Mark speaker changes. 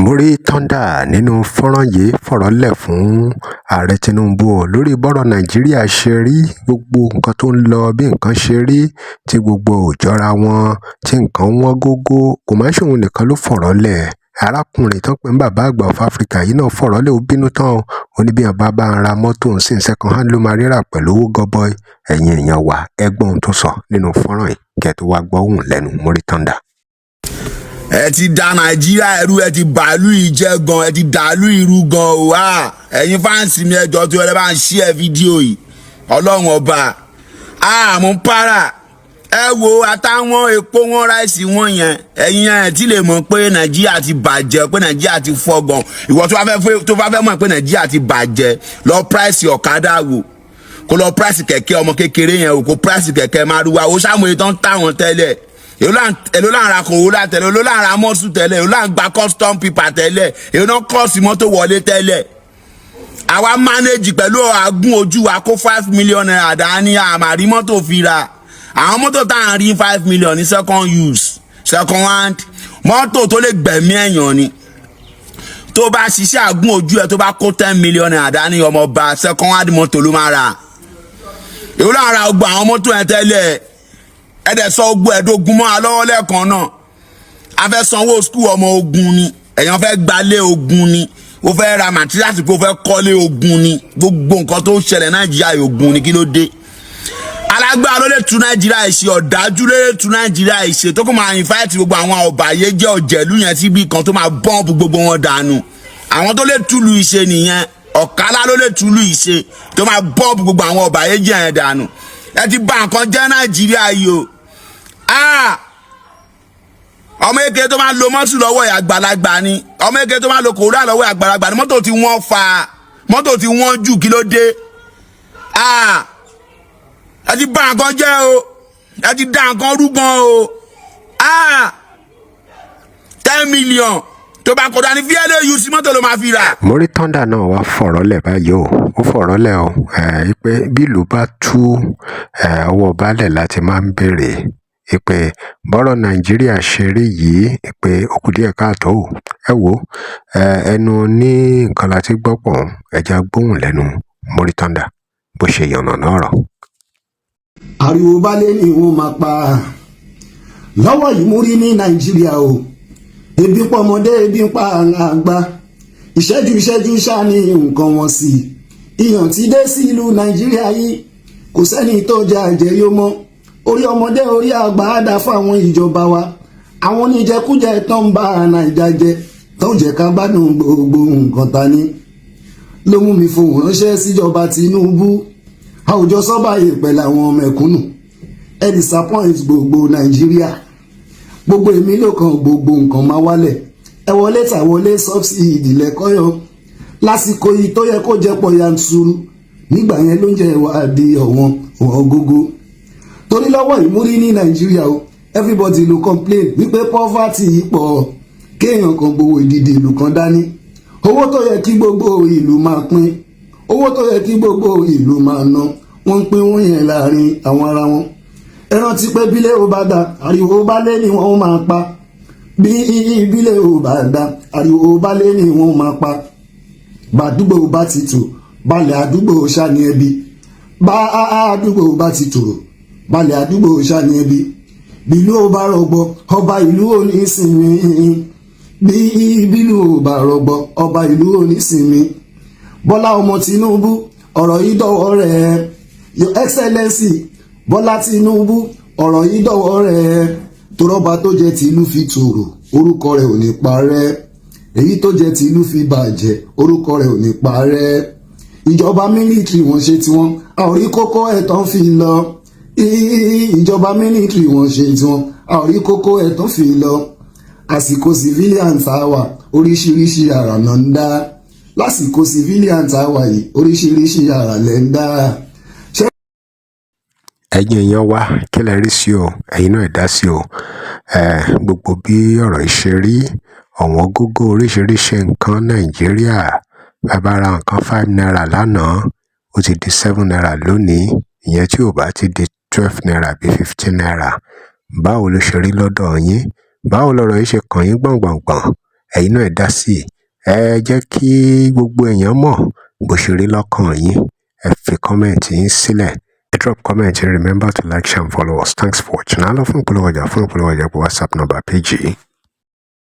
Speaker 1: Muri nínú fọ́nrán yìí fọ̀rọ̀ lẹ̀ fún ààrẹ Tinubu lórí bọ́rọ̀ Nàìjíríà ṣe rí, gbogbo nǹkan tó ń lọ bí nǹkan ṣe rí, tí gbogbo ò jọra wọn, tí nǹkan wọ́n gógó. Kò má ṣòun nìkan ló fọ̀rọ̀ lẹ̀. Arákùnrin tó ń pè ní bàbá àgbà of Africa yìí náà fọ̀rọ̀ lẹ̀, ó bínú tán. Ó ní bí wọn bá ń ra mọ́tò ń sìn second hand ló máa rírà pẹ̀lú owó gọbọi. Ẹ̀yin èèyàn wa, ẹ gbọ́ ohun tó sọ nínú fọ́nrán yìí kẹ́ tó wá gbọ́ ohùn lẹ́nu Muri.
Speaker 2: Ẹ ti da Nàìjíríà ẹrú, ẹ ti bàálù ìjẹ gan, ẹ ti dàálù irú gan o wá. Ẹ̀yin fáǹsì mi ẹjọ́ tí wọ́n bá ń share fídíò yìí, Ọlọ́run ọba. Mo ń para. Ẹ wo àtàwọn epo wọn ráìsì wọn yẹn, ẹ̀yin ẹ̀ tí lè mọ̀ pé Nàìjíríà ti bàjẹ́, pé Nàìjíríà ti fọ́ gan. Ìwọ tó bá fẹ́ mọ̀ pé Nàìjíríà ti bàjẹ́, lọ price ọ̀kadà wò. Kó lọ price kẹ̀kẹ́ ọmọ kékeré yẹn wò, kó price kẹ̀kẹ́ márúwá. Ó ṣàmúyẹ tán táwọn tẹ́lẹ̀. Èló là ń ra Corolla tẹ́lẹ̀, èló là ń ra mọ́sù tẹ́lẹ̀, èló là ń gba custom paper tẹ́lẹ̀, èló náà kọ́ọ̀sì mọ́tò wọlé tẹ́lẹ̀. Àwa manage pẹ̀lú àgún ojú wa kó 5 million naira dání, àmàrí mọ́tò fi ra. Àwọn mọ́tò tá à ń rí 5 million ní second use, second hand, mọ́tò tó lè gbẹ̀mí èèyàn ni. Tó bá ṣiṣẹ́ àgún ojú ẹ tó bá kó 10 million naira dání, ọmọọba second hand mọ́tò ló máa ra. Èló là ń ra gbogbo àwọn mọ́tò yẹn tẹ́lẹ̀. Ẹ̀dẹ̀ sọ ogun ẹ̀dógún mọ́ alọ́wọ́ lẹ́ẹ̀kan náà. A fẹ́ sanwó skul ọmọ ogun ni, èèyàn fẹ́ gbalé ogun ni, ó fẹ́ ra màtíríàsì pé ó fẹ́ kọ́lé ogun ni, gbogbo nǹkan tó ń ṣẹlẹ̀ Nàìjíríà ogun ni, kí ló dé? Alágbára ló lè tú Nàìjíríà ṣe, ọ̀dájú ló lè tú Nàìjíríà ṣe, tó kò máa invite gbogbo àwọn ọ̀bàyéjẹ́ ọ̀jẹ̀lú yẹn síbi kan tó máa bọ́ǹpù gbogbo wọn dànù. Àwọn tó lè túlù ìṣe nìyẹn, Ọ̀kálá ló lè túlù ìṣe tó máa bọ́ǹpù gbogbo àwọn ọ̀bàyéjẹ́ yẹn dànù. Ẹ ti bà nǹkan jẹ́ Nàìjíríà yìí o. Ọmọ eke tó máa lo mọ́tò lọ́wọ́ àgbàlagbà ni, ọmọ eke tó máa lo Corolla lọ́wọ́ àgbàlagbà ni, mọ́tò tí wọ́n fa, mọ́tò tí wọ́n jù, kí ló dé? Ẹ ti bà nǹkan jẹ́ o, ẹ ti dà nǹkan rú gan o. 10 million tó bá kọjá ní VLAU sí mọ́tò ló máa fi rà.
Speaker 1: Muri náà wá fọ̀rọ̀ lẹ̀ báyìí o, ó fọ̀rọ̀ lẹ̀ o, pé bí ìlú bá tú ọwọ́ baálẹ̀ láti máa ń béèrè, pé bọ́rọ̀ Nàìjíríà ṣe rí yìí, pé ó kù díẹ̀ káàtó. Ẹ wo ẹnu ní nǹkan láti gbọ́ pọ̀, ẹja gbóhùn lẹ́nu Muri bó ṣe yànnàná ọ̀rọ̀.
Speaker 3: Ariwo baálé ni wọ́n máa pa lọ́wọ́ yìí Muri ní Nàìjíríà o. Ebi ń pa ọmọdé, ebi ń pa àgbà, ìṣẹ́jú ṣáà ní nǹkan wọn sí. Ìyàn ti dé sí ìlú Nàìjíríà yìí, kò sẹ́ni tó jẹ àjẹyó mọ́. Orí ọmọdé orí àgbà á dá fún àwọn ìjọba wa. Àwọn oníjẹkújẹ tó ń bá Nàìjà jẹ, tó ń jẹ ká gbádùn gbogbo nǹkan ta ní. Ló mú mi fohùn ránṣẹ́ síjọba Tinubu. Àwùjọ sọ́bà yìí pẹ̀lú àwọn mẹ̀kúnnù. Ẹ disappoint gbogbo Nàìjíríà. Gbogbo èmi ló kan gbogbo nǹkan máa wálẹ̀. Ẹ wọlé tà wọlé subsidy lẹ́kọ́yọ̀. Lásìkò yìí tó yẹ kó jẹ́ pọ̀ yanturu. Nígbà yẹn ló ń jẹ́ ìwádìí ọ̀wọ́n gógó. Torí lọ́wọ́ yìí Muri ní Nàìjíríà o, everybody ló complain wípé poverty pọ̀, kéèyàn kan gbowó ìdìdì ìlú kan dání. Owó tó yẹ kí gbogbo ìlú máa pín, owó tó yẹ kí gbogbo ìlú máa ná, wọ́n ń pín wọ́n yẹn láàrin àwọn ara wọn. Ẹ rántí pé bílẹ̀ ò bá dá, ariwo baálé ni wọ́n máa pa. Bí ìbílẹ̀ ò bá dá, ariwo baálé ni wọ́n máa pa. Bàdúgbò bá ti tò, balẹ̀ àdúgbò ṣàní ẹbí. Bá àdúgbò bá ti tò, balẹ̀ àdúgbò ṣàní ẹbí. Bí ìlú ò bá rọgbọ, ọba ìlú ò ní sinmi. Bí ìlú ò bá rọgbọ, ọba ìlú ò ní sinmi. Bọ́lá ọmọ Tinubu, ọ̀rọ̀ yìí dọ̀wọ́ rẹ̀. Your Excellency Bọ́lá Tinubu, ọ̀rọ̀ yìí dọ̀wọ́ rẹ̀. Torọ́ba tó jẹ́ tìlú fi tòrò, orúkọ rẹ̀ ò ní parẹ́. Èyí tó jẹ́ tìlú fi bàjẹ́, orúkọ rẹ̀ ò ní parẹ́. Ìjọba mílítírì wọ́n ṣe tiwọn, a ò rí kókó ẹ̀tàn fi lọ. Ìjọba mílítírì wọ́n ṣe tiwọn, a ò rí kókó ẹ̀tàn fi lọ. Àsìkò civilian tàwa, oríṣiríṣi àrà náà ń dá. Lásìkò civilian tàwa yìí, oríṣiríṣi àrà lẹ́ ń dá.
Speaker 1: Ẹ̀yin èèyàn wa, kí lẹ rí sí o? Ẹ̀yin náà dá sí o. Gbogbo bí ọ̀rọ̀ ìṣe rí, ọ̀wọ́n gógó oríṣiríṣi nǹkan Nàìjíríà. Bàbá ra nǹkan 5 naira lánàá, ó ti di 7 naira lónìí. Ìyẹn tí ò bá ti di 12 naira bí 15 naira. Báwo ló ṣe rí lọ́dọ̀ yín? Báwo lọ̀rọ̀ yìí ṣe kàn yín gbọ̀ngbọ̀ngbọ̀n? ẹ̀yin náà ẹ dá sí i. Ẹ jẹ́ kí gbogbo èèyàn mọ̀ bó ṣe rí lọ́kàn yín. Ẹ fi kọ́mẹ̀ntì yín sílẹ̀. Drop comment and remember to like, share and follow us. Thanks for watching. Fún ìpolówó ọjà pé WhatsApp number page yìí.